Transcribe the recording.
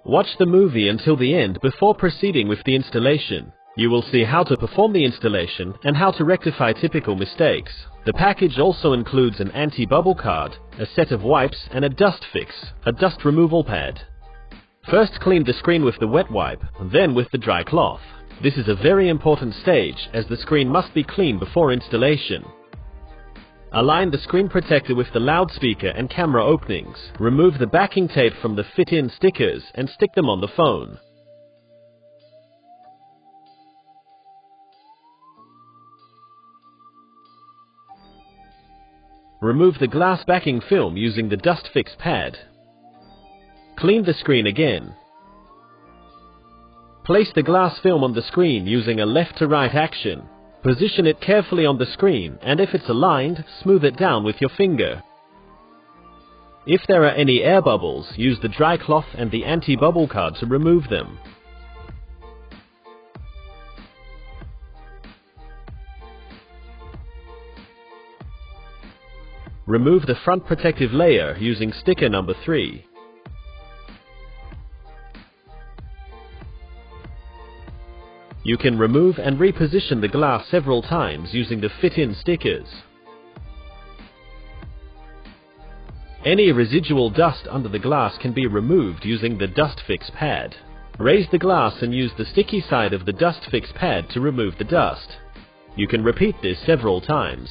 Watch the movie until the end before proceeding with the installation. You will see how to perform the installation and how to rectify typical mistakes. The package also includes an anti-bubble card, a set of wipes, and a dust fix, a dust removal pad. First clean the screen with the wet wipe, then with the dry cloth. This is a very important stage as the screen must be clean before installation. Align the screen protector with the loudspeaker and camera openings. Remove the backing tape from the fit-in stickers and stick them on the phone. Remove the glass backing film using the dust fix pad. Clean the screen again. Place the glass film on the screen using a left to right action. Position it carefully on the screen, and if it's aligned, smooth it down with your finger. If there are any air bubbles, use the dry cloth and the anti-bubble card to remove them. Remove the front protective layer using sticker number 3. You can remove and reposition the glass several times using the fit-in stickers. Any residual dust under the glass can be removed using the dust fix pad. Raise the glass and use the sticky side of the dust fix pad to remove the dust. You can repeat this several times.